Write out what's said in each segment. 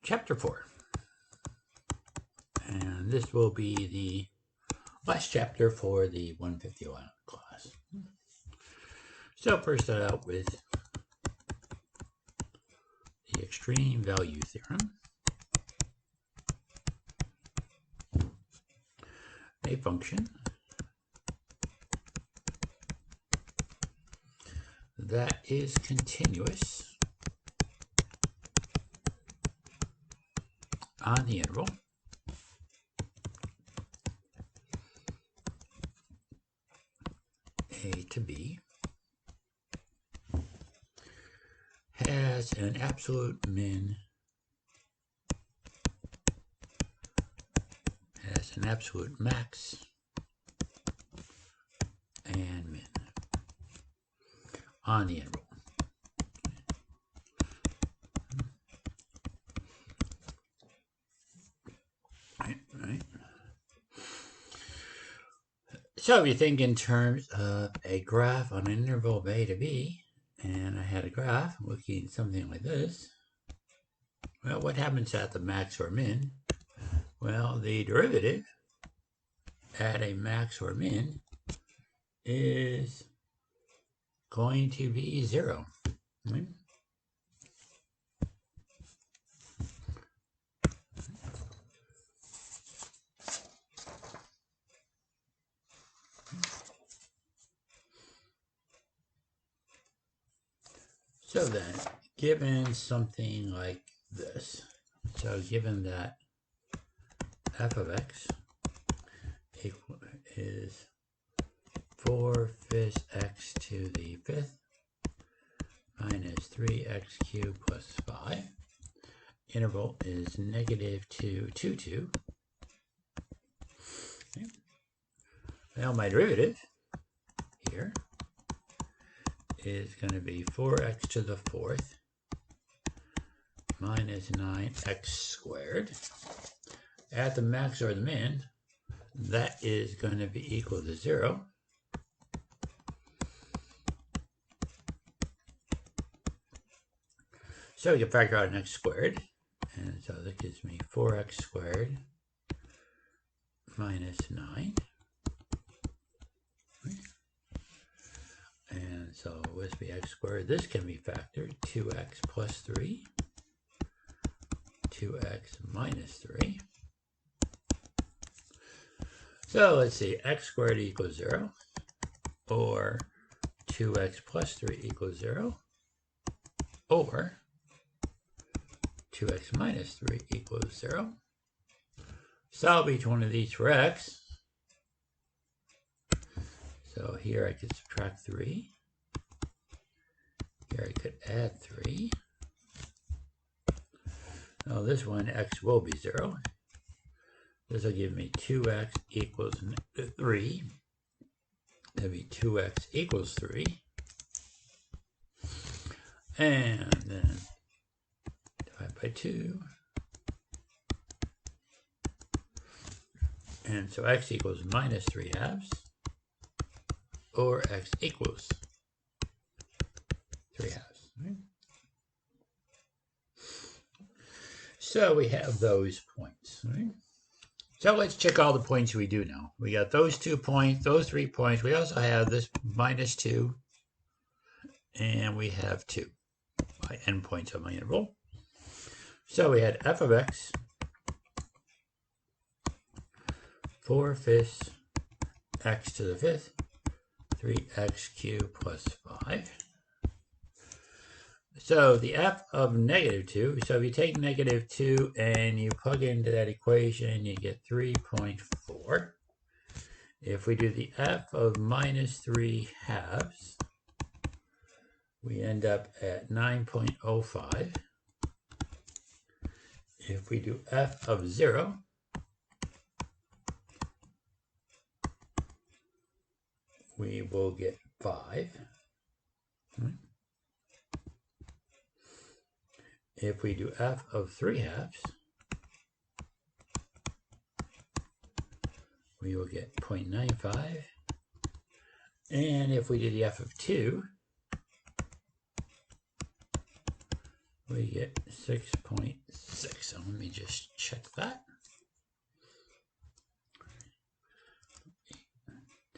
Chapter 4. And this will be the last chapter for the 151 class. So first start out with the extreme value theorem. A function that is continuous on the interval a to b has an absolute min, has an absolute max and min on the interval. Right. So if you think in terms of a graph on an interval of a to b, and I had a graph looking something like this, well, what happens at the max or min? Well, the derivative at a max or min is going to be 0. Right? So then, given something like this, so given that f of x is 4/5 x to the 5th minus 3x cubed plus 5, interval is -2, 2, 2. Okay. Well, my derivative here is going to be 4x to the 4th minus 9x squared. At the max or the min, that is going to be equal to 0. So we can factor out an x squared, and so that gives me 4x squared minus 9. And so with the x squared, this can be factored, 2x plus 3, 2x minus 3. So let's see, x squared equals 0, or 2x plus 3 equals 0, or 2x minus 3 equals 0. Solve each one of these for x. So here I could subtract 3. Here I could add 3. Now this one, x will be 0. This will give me 2x equals 3. That'll be 2x equals 3. And then divide by 2. And so x equals minus 3/2. Or x equals 3/2. Right? So we have those points. Right? So let's check all the points we do know. We got those 2 points, those 3 points. We also have this -2, and we have 2 endpoints of my interval. So we had f of x, 4/5 x to the 5th, 3x cubed plus 5. So the f of -2, so if you take -2 and you plug into that equation, you get 3.4. If we do the f of -3/2, we end up at 9.05. If we do f of 0, we will get 5. If we do f of 3/2, we will get 0.95. And if we do the f of 2, we get 6.6. So let me just check that.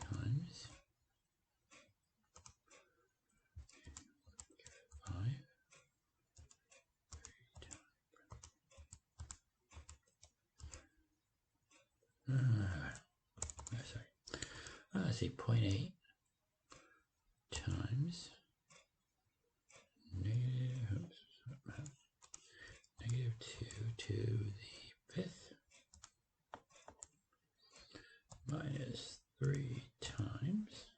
Times 5. Sorry. Let's see, 0.8 times negative 2 to the 5th minus 3 times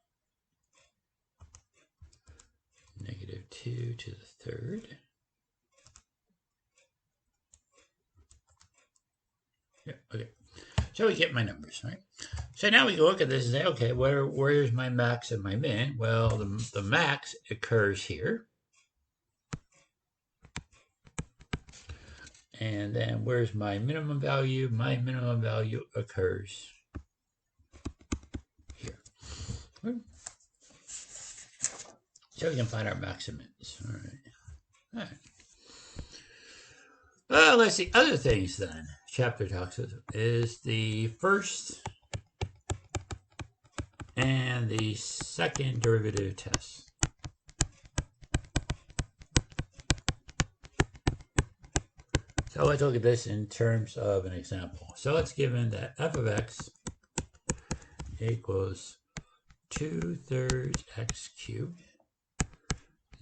negative 2 to the 3rd. Yeah, okay. So we get my numbers, right? So now we can look at this and say, okay, where's my max and my min? Well, the max occurs here. And then where's my minimum value? My minimum value occurs here. So we can find our max and mins. All right. Well, let's see. Other things then. Chapter talks about is the first and the second derivative tests. So let's look at this in terms of an example. So it's given that f of x equals 2/3 x cubed,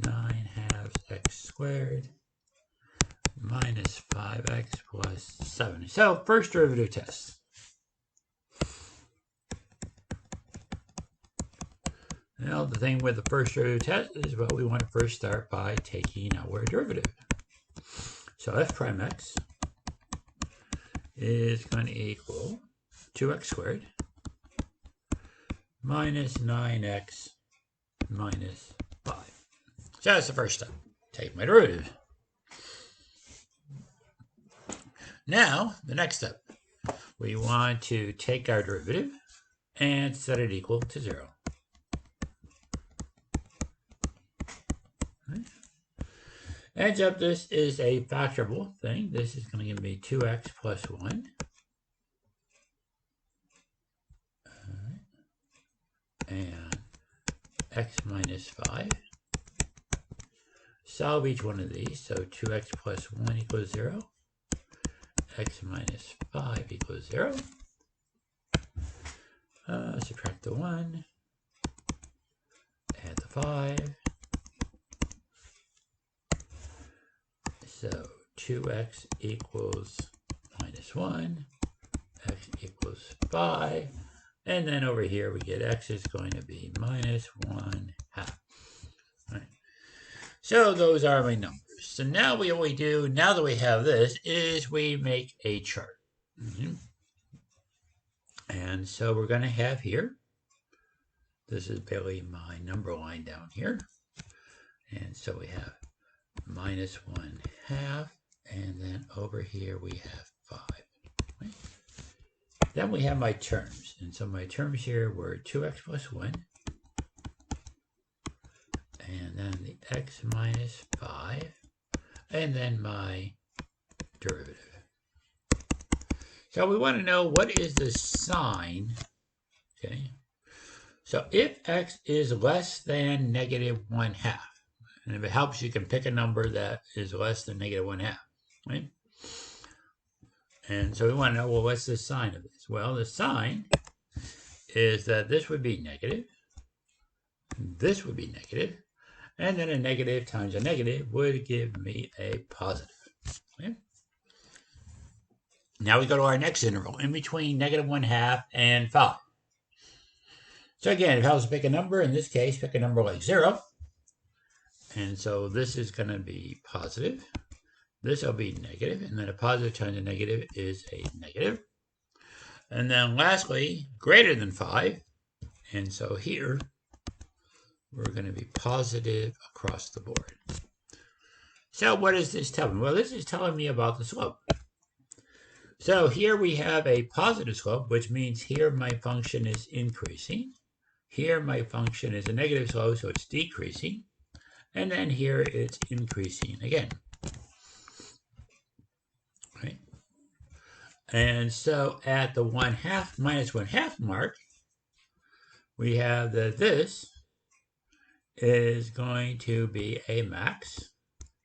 9/2 x squared, minus 5x plus 7. So first derivative test. Now the thing with the first derivative test is, well, we want to first start by taking our derivative. So f prime x is going to equal 2x squared minus 9x minus 5. So that's the first step. Take my derivative. Now, the next step. We want to take our derivative and set it equal to 0. And so this is a factorable thing. This is going to give me 2x plus 1. And x minus 5. Solve each one of these. So 2x plus 1 equals 0. X minus 5 equals 0. Subtract the 1. Add the 5. So 2x equals minus 1, x equals 5, and then over here we get x is going to be minus 1/2. Right. So those are my numbers. So now what we do, now that we have this, is we make a chart. And so we're going to have here, this is barely my number line down here, and so we have minus 1/2, and then over here we have 5. Right? Then we have my terms, and so my terms here were 2x plus 1, and then the x minus 5, and then my derivative. So we want to know what is the sign, okay? So if x is less than negative 1/2, and if it helps, you can pick a number that is less than negative 1/2, right? And so we want to know, well, what's the sign of this? Well, the sign is that this would be negative, this would be negative, and then a negative times a negative would give me a positive. Okay? Now we go to our next interval, in between negative 1/2 and 5. So again, it helps to pick a number. In this case, pick a number like 0. And so this is going to be positive. This will be negative, and then a positive times a negative is a negative. And then lastly, greater than 5. And so here, we're going to be positive across the board. So what is this telling me? Well, this is telling me about the slope. So here we have a positive slope, which means here my function is increasing. Here my function is a negative slope, so it's decreasing. And then here it's increasing again. And so at the 1/2 minus 1/2 mark, we have that this is going to be a max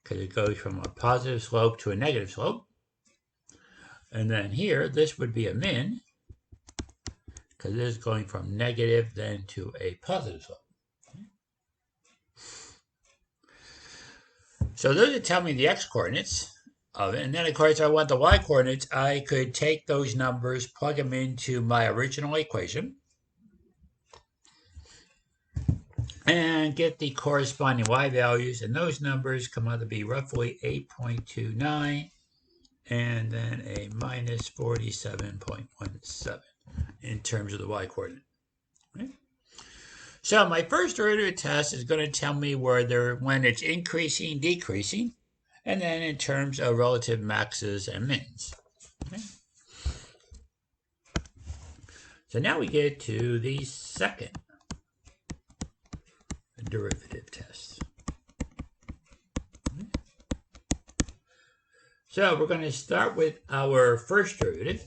because it goes from a positive slope to a negative slope. And then here, this would be a min because this is going from negative then to a positive slope. So those would tell me the x-coordinates of it. And then, of course, I want the y-coordinates. I could take those numbers, plug them into my original equation, and get the corresponding y values. And those numbers come out to be roughly 8.29 and then a minus 47.17 in terms of the y-coordinate. Right? So my first derivative test is going to tell me when it's increasing, decreasing, and then in terms of relative maxes and mins. Okay? So now we get to the second derivative test. Okay? So we're going to start with our first derivative,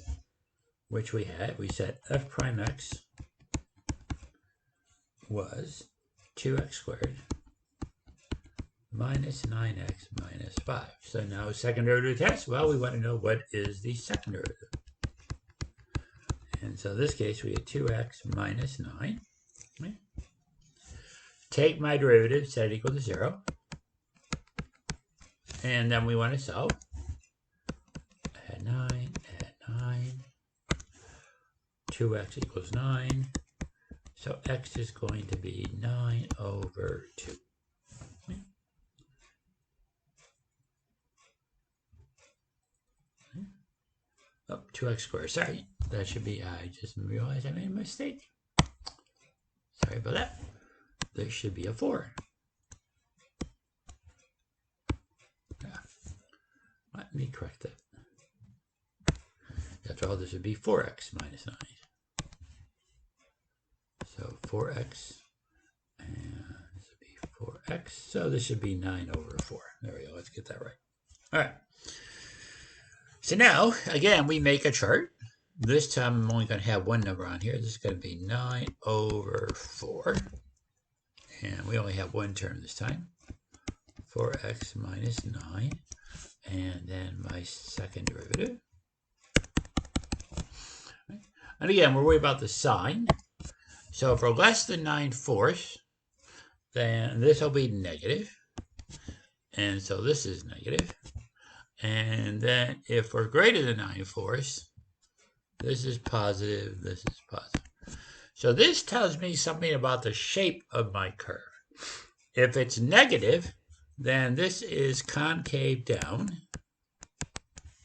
which we said f prime x was 2x squared minus 9x minus 5. So now second derivative test, well, we want to know what is the second derivative. And so in this case, we get 2x minus 9. Okay. Take my derivative, set it equal to 0. And then we want to solve. Add 9, 2x equals 9. So x is going to be 9 over 2. Okay. Oh, 2x squared. Sorry, that should be, I just realized I made a mistake. Sorry about that. There should be a 4. Yeah. Let me correct that. After all, this would be 4x minus 9. So 4x, and this would be 4x. So this should be 9 over 4. There we go. Let's get that right. All right. So now, again, we make a chart. This time I'm only going to have one number on here. This is going to be 9 over 4. And we only have one term this time. 4x minus 9. And then my second derivative. And again, we're worried about the sign. So if we're less than 9/4, then this will be negative. And so this is negative. And then if we're greater than 9/4, this is positive, this is positive. So this tells me something about the shape of my curve. If it's negative, then this is concave down.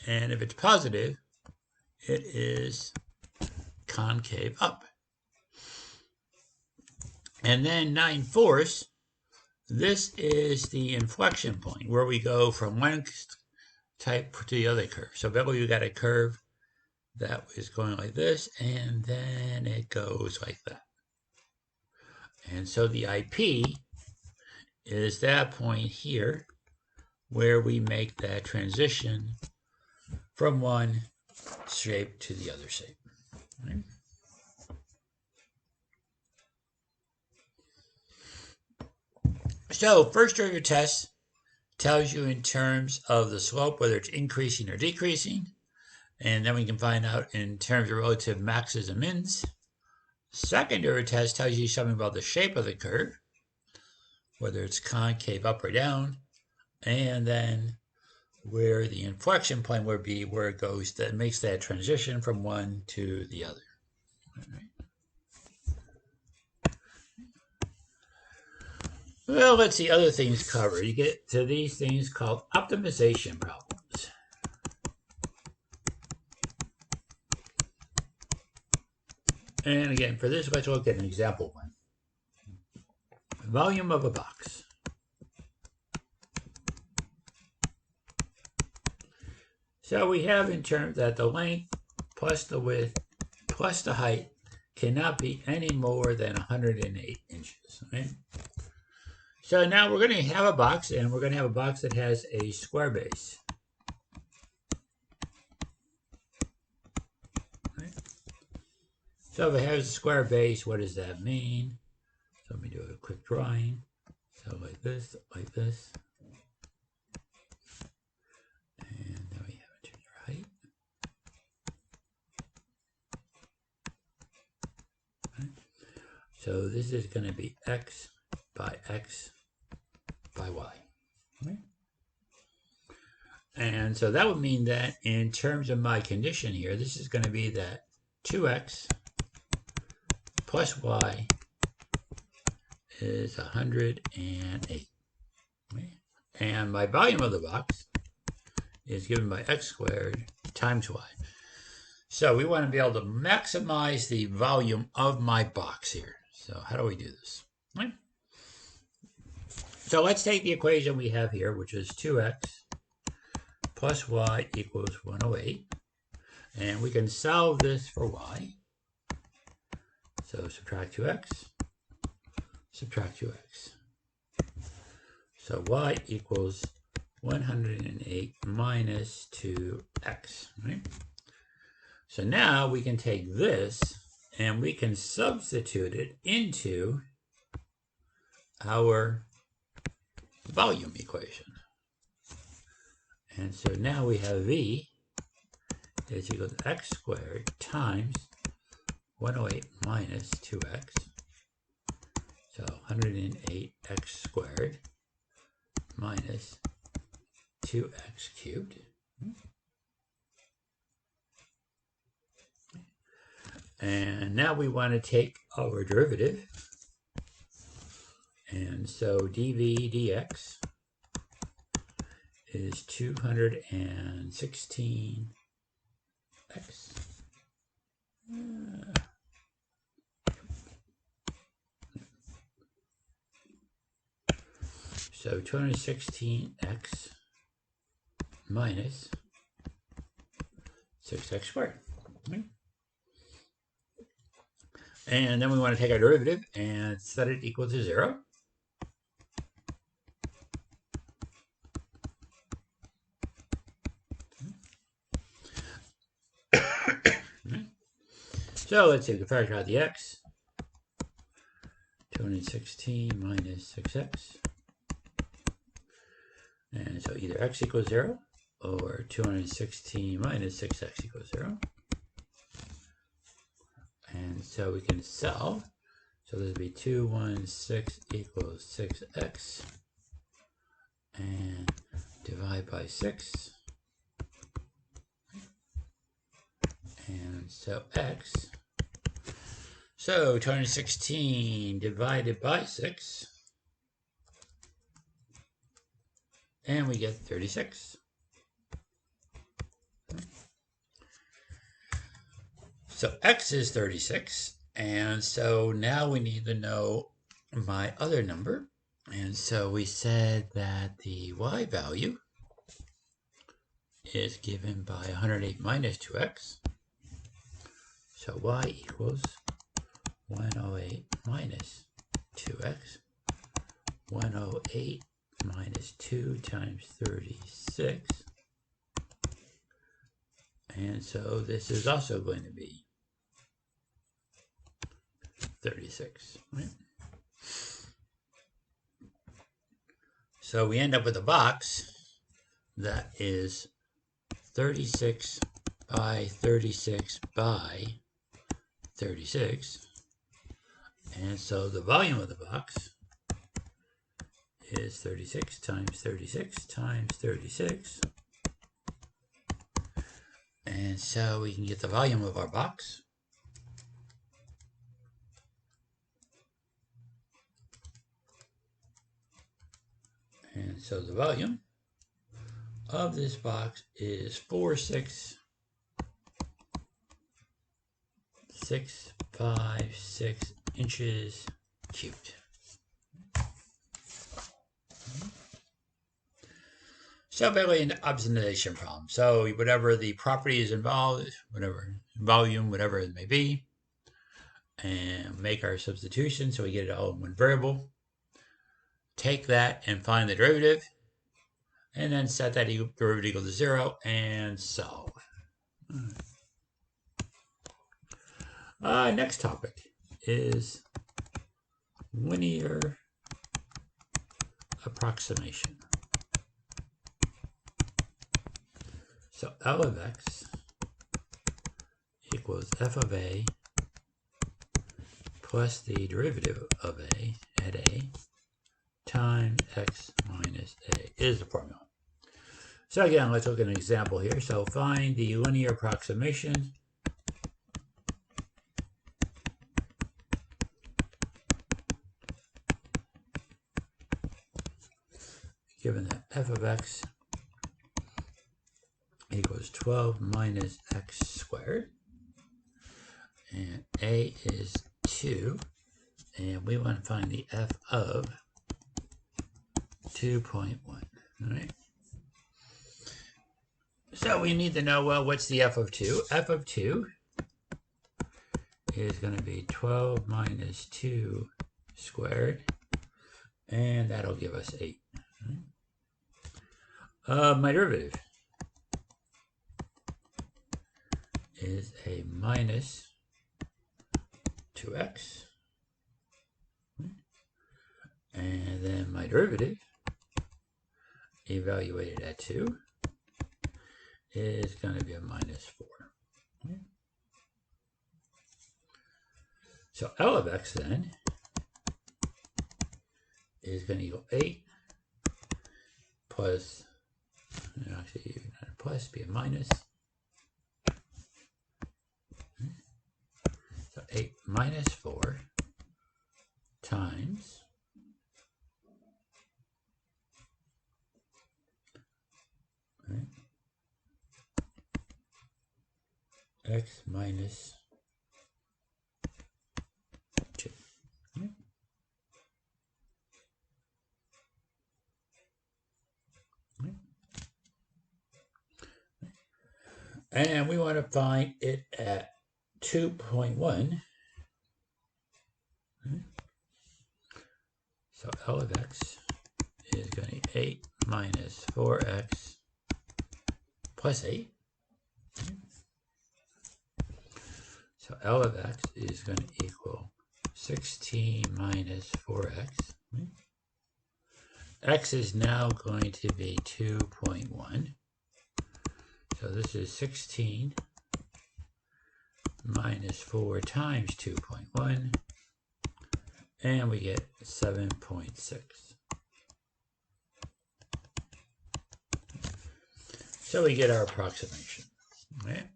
And if it's positive, it is concave up. And then 9/4, this is the inflection point where we go from one type to the other curve. So basically you got a curve that is going like this, and then it goes like that. And so the IP is that point here where we make that transition from one shape to the other shape. Right? So first derivative test tells you in terms of the slope, whether it's increasing or decreasing. And then we can find out in terms of relative maxes and mins. Second derivative test tells you something about the shape of the curve, whether it's concave up or down. And then where the inflection point would be, where it goes, that makes that transition from one to the other. All right. Well, let's see other things covered. You get to these things called optimization problems. And again, for this, let's look at an example one. Volume of a box. So we have in terms that the length plus the width plus the height cannot be any more than 108 inches. Right? So now we're going to have a box, and we're going to have a box that has a square base. So if it has a square base, what does that mean? So let me do a quick drawing. So like this, and then we have it to the right. So this is going to be x by y. Right? And so that would mean that in terms of my condition here, this is going to be that 2x plus y is 108. Right? And my volume of the box is given by x squared times y. So we want to be able to maximize the volume of my box here. So how do we do this? Right? So let's take the equation we have here, which is 2x plus y equals 108. And we can solve this for y. So subtract 2x, subtract 2x. So y equals 108 minus 2x. Right? So now we can take this and we can substitute it into our volume equation. And so now we have v is equal to x squared times 108 minus 2x. So 108x squared minus 2x cubed. And now we want to take our derivative. And so dv dx is 216x. So 216x minus 6x squared. Right? And then we want to take our derivative and set it equal to 0. So let's see, we can factor out the x. 216 minus 6x. And so either x equals 0 or 216 minus 6x equals 0. And so we can solve. So this would be 216 equals 6x. And divide by 6. And so x. So 216 divided by 6. And we get 36. So x is 36. And so now we need to know my other number. And so we said that the y value is given by 108 minus 2x. So y equals 108 minus 2x. 108 minus 2 times 36. And so this is also going to be 36. Right? So we end up with a box that is 36 by 36 by 36. And so the volume of the box is 36 times 36 times 36. And so we can get the volume of our box. And so the volume of this box is 46656 inches cubed. So basically an optimization problem. So whatever the property is involved, whatever volume, whatever it may be, and make our substitution so we get it all in one variable. Take that and find the derivative, and then set that derivative equal to 0 and solve. Next topic is linear approximation. So L of x equals f of a plus the derivative of a at a times x minus a is the formula. So again, let's look at an example here. So find the linear approximation given that f of x equals 12 minus x squared, and a is 2, and we want to find the f of 2.1. All right. So we need to know, well, what's the f of 2? F of 2 is going to be 12 minus 2 squared, and that'll give us 8. My derivative is a minus 2x, and then my derivative evaluated at 2 is going to be a minus 4. So L of x then is going to equal 8 plus, actually not a plus, be a minus. So 8 minus 4 times x minus 2. And we want to find it at 2.1. So L of x is going to be 8 minus 4x plus 8. So L of x is going to equal 16 minus 4x. X is now going to be 2.1. So this is 16 minus 4 times 2.1, and we get 7.6. So we get our approximation, right?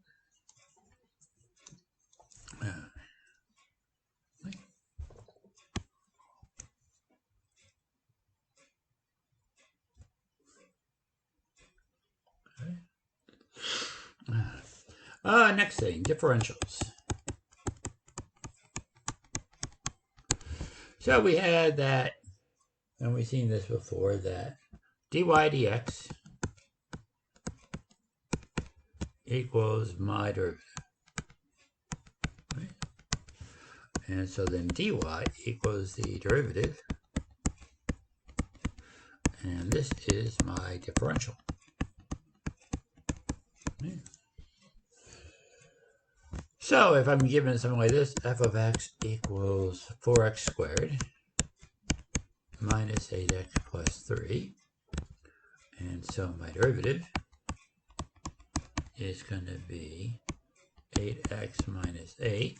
Next thing, differentials. So we had that, and we've seen this before, that dy dx equals my derivative. Right? And so then dy equals the derivative, and this is my differential. Right? So if I'm given something like this, f of x equals 4x squared minus 8x plus 3. And so my derivative is going to be 8x minus 8.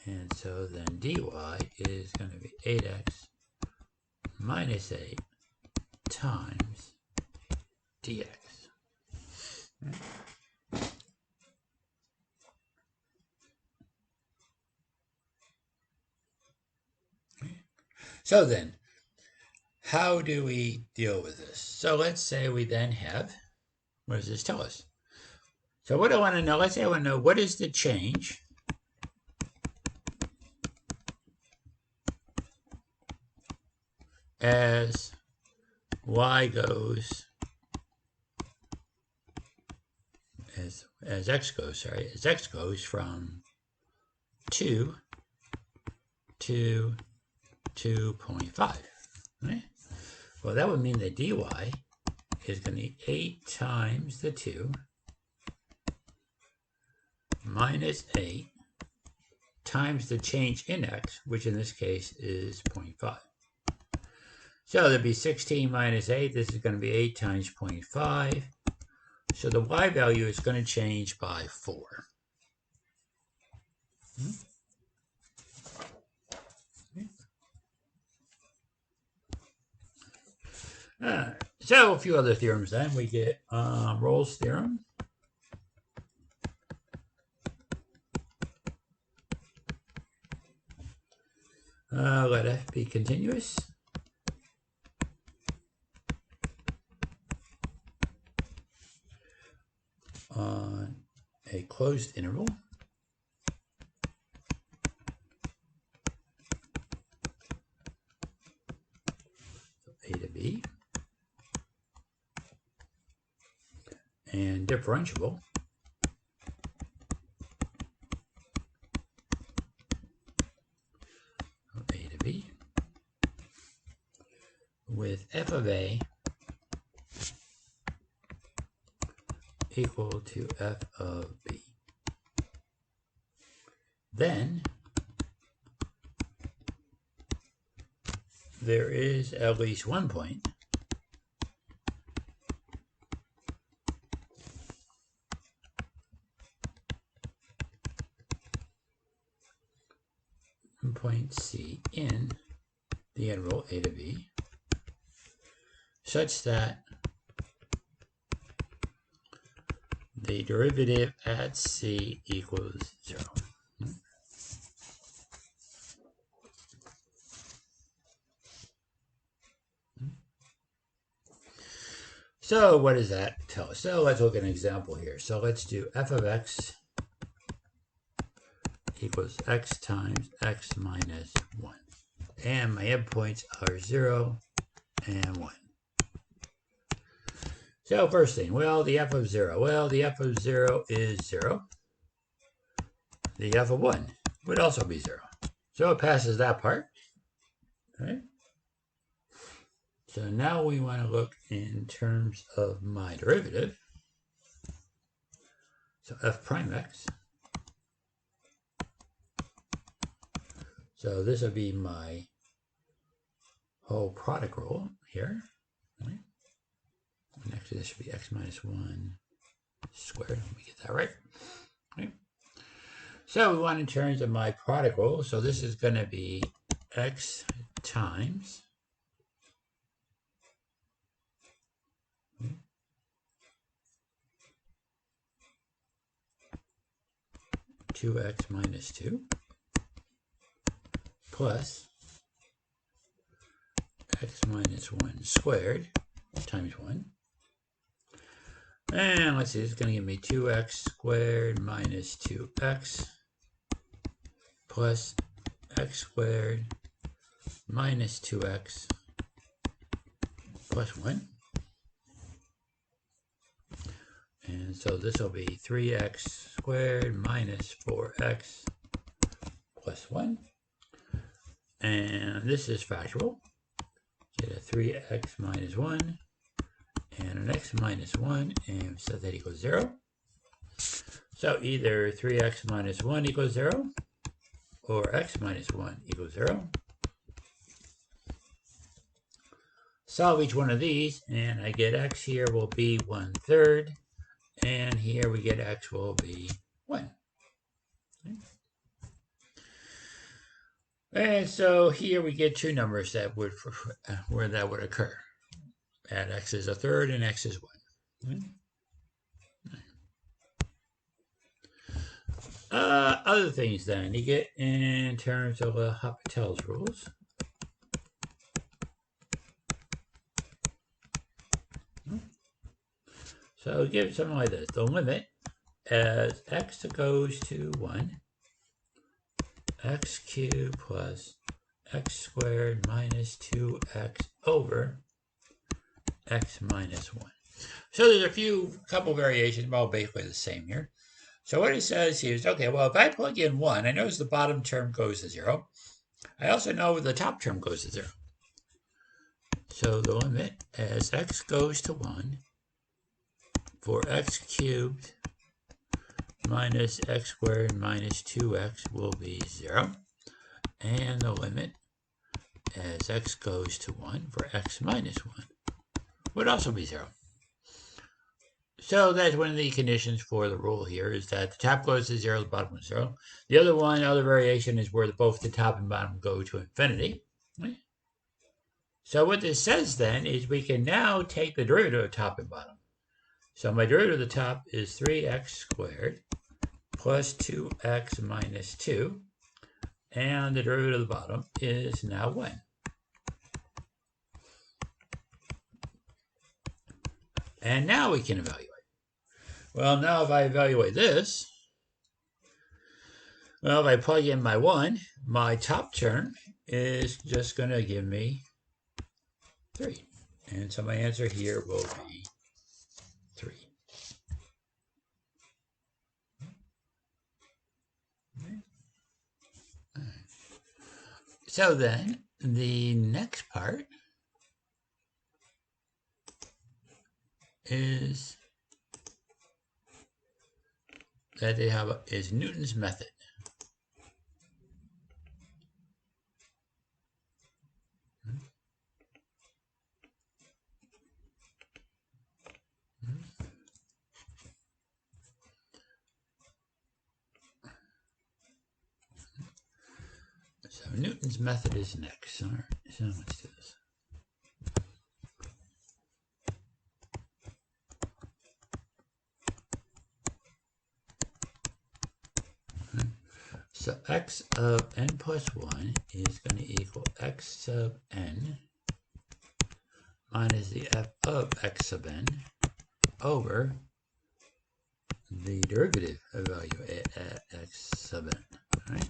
And so then dy is going to be 8x minus 8 times dx. So then, how do we deal with this? So let's say we then have, what does this tell us? So what do I want to know? Let's say I want to know what is the change as y goes, as x goes from 2 to 2.5, right? Well, that would mean that dy is going to be 8 times the 2 minus 8 times the change in x, which in this case is 0.5. So there'd be 16 minus 8. This is going to be 8 times 0.5. So the y value is going to change by 4. So a few other theorems then. We get Rolle's theorem. Let f be continuous. On a closed interval. So a to b. And differentiable a to b with f of a equal to f of b. Then there is at least one point C in the interval a to b such that the derivative at c equals 0. So what does that tell us? So let's look at an example here. So let's do f of x equals x times x minus 1. And my endpoints are 0 and 1. So first thing, well, the f of 0. Well, the f of 0 is 0. The f of 1 would also be 0. So it passes that part. Right? So now we want to look in terms of my derivative. So f prime x. So this will be my whole product rule here. Right? And actually, this should be x minus 1 squared. Let me get that right. Right. So we want in terms of my product rule. So this is going to be x times 2x minus 2 plus x minus 1 squared times 1. And let's see, it's going to give me 2x squared minus 2x plus x squared minus 2x plus 1. And so this will be 3x squared minus 4x plus 1. And this is factorable. Get a 3x minus 1 and an x minus 1, and set that equals 0. So either 3x minus 1 equals 0 or x minus 1 equals 0. Solve each one of these, and I get x here will be 1/3, and here we get x will be 1. Okay. And so here we get two numbers that would where that would occur. At x is 1/3 and x is 1. Other things then you get in terms of Hopital's rules. So give something like this. The limit as x goes to 1, x cubed plus x squared minus 2x over x minus 1. So there's a couple variations, but all basically the same here. So what it says here is, okay, well, if I plug in 1, I notice the bottom term goes to 0. I also know the top term goes to 0. So the limit as x goes to 1 for x cubed minus x squared minus 2x will be 0. And the limit as x goes to 1 for x minus 1 would also be 0. So that's one of the conditions for the rule here, is that the top goes to 0, the bottom is 0. The other variation is where both the top and bottom go to infinity. Right? So what this says then is we can now take the derivative of top and bottom. So my derivative of the top is 3x squared plus 2x minus 2. And the derivative of the bottom is now 1. And now we can evaluate. Well, now if I evaluate this, well, if I plug in my 1, my top term is just going to give me 3. And so my answer here will be 3. So then, the next part is that they have is Newton's method. So Newton's method is next. All right, so let's do this. So x of n plus 1 is going to equal x sub n minus the f of x sub n over the derivative of value at x sub n. All right?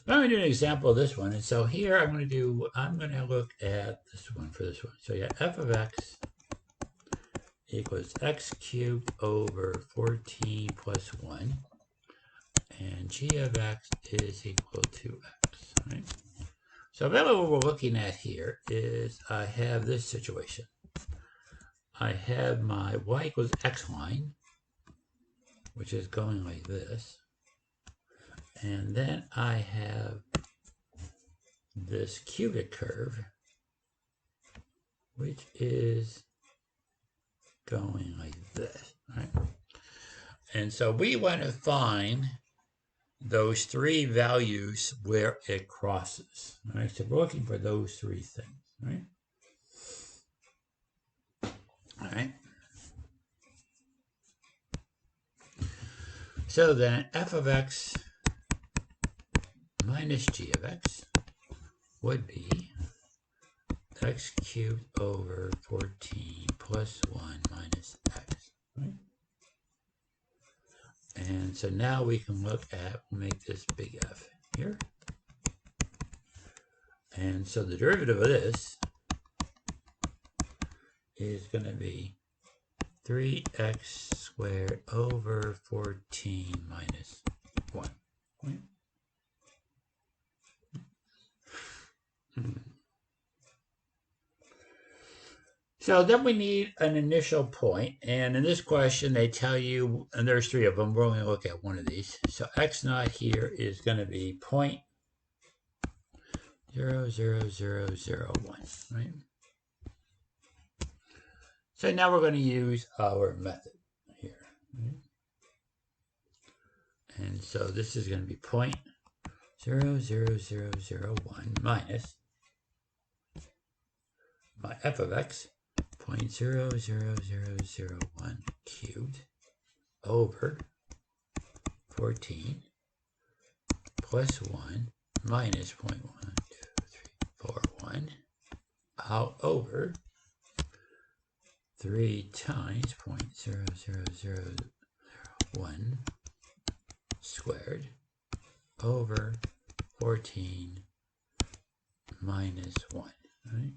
I'm going to do an example of this one. And so here I'm going to look at this one for this one. So yeah, f of x equals x cubed over 14 plus 1. And g of x is equal to x. Right? So really what we're looking at here is I have this situation. I have my y equals x line, which is going like this. And then I have this cubic curve, which is going like this, right? And so we want to find those three values where it crosses, right? So we're looking for those three things, right? All right. So then f of x minus g of x would be x cubed over 14 plus 1 minus x, right? And so now we can look at, we'll make this big F here. And so the derivative of this is going to be 3x squared over 14 minus 1, right? So then we need an initial point, and in this question they tell you, and there's three of them, we're only going to look at one of these. So x naught here is going to be 0.00001, right? So now we're going to use our method here, right? And so this is going to be 0.00001 minus my f of x, 0.00001 cubed over 14 plus 1 minus 0.1241 out over 3 times 0.00001 squared over 14 minus 1, right?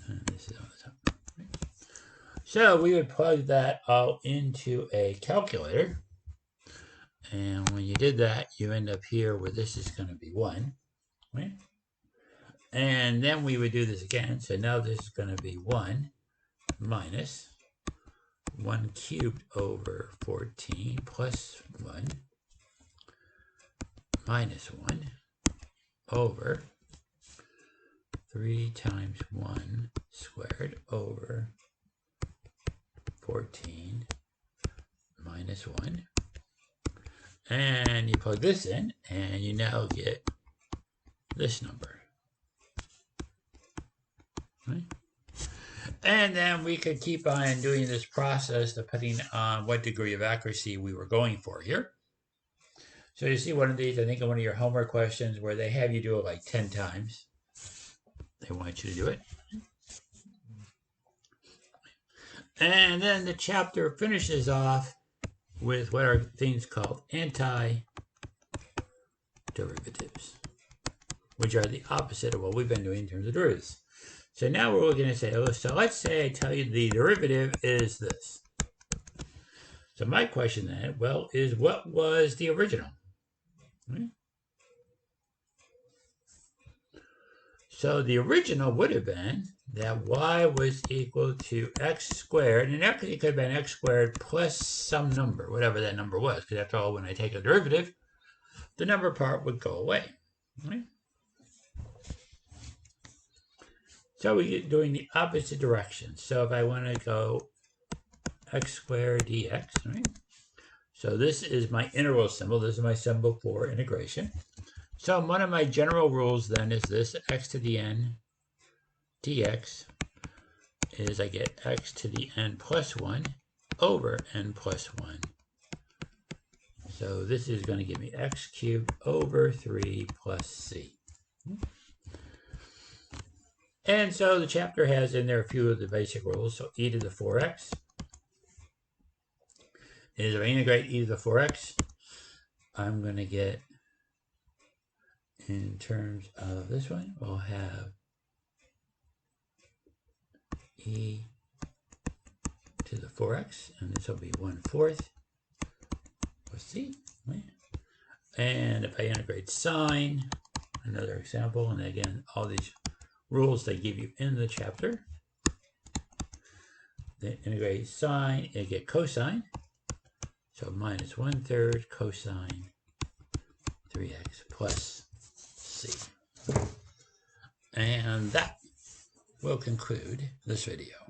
And this is on the top. Right? So we would plug that all into a calculator. And when you did that, you end up here where this is going to be 1. right? And then we would do this again. So now this is going to be 1 minus 1 cubed over 14 plus 1 minus 1 over 3 times 1 squared over 14 minus 1. And you plug this in, and you now get this number. Right? And then we could keep on doing this process depending on what degree of accuracy we were going for here. So you see one of these, I think in one of your homework questions where they have you do it like 10 times. They want you to do it. And then the chapter finishes off with what are things called anti-derivatives, which are the opposite of what we've been doing in terms of derivatives. So now we're going to say, so let's say I tell you the derivative is this. So my question then, well, is what was the original? Right? So the original would have been that y was equal to x squared, and actually it could have been x squared plus some number, whatever that number was, because after all, when I take a derivative, the number part would go away. Right? So we're doing the opposite direction. So if I want to go x squared dx, right? So this is my integral symbol. This is my symbol for integration. So one of my general rules then is this: x to the n dx is I get x to the n plus 1 over n plus 1. So this is going to give me x cubed over 3 plus c. And so the chapter has in there a few of the basic rules. So e to the 4x is if I integrate e to the 4x, I'm going to get, in terms of this one, we'll have e to the 4x, and this will be 1/4 plus c. Right? And if I integrate sine, another example, and again, all these rules they give you in the chapter. Then integrate sine, and get cosine. So minus 1/3 cosine 3x plus c. And that will conclude this video.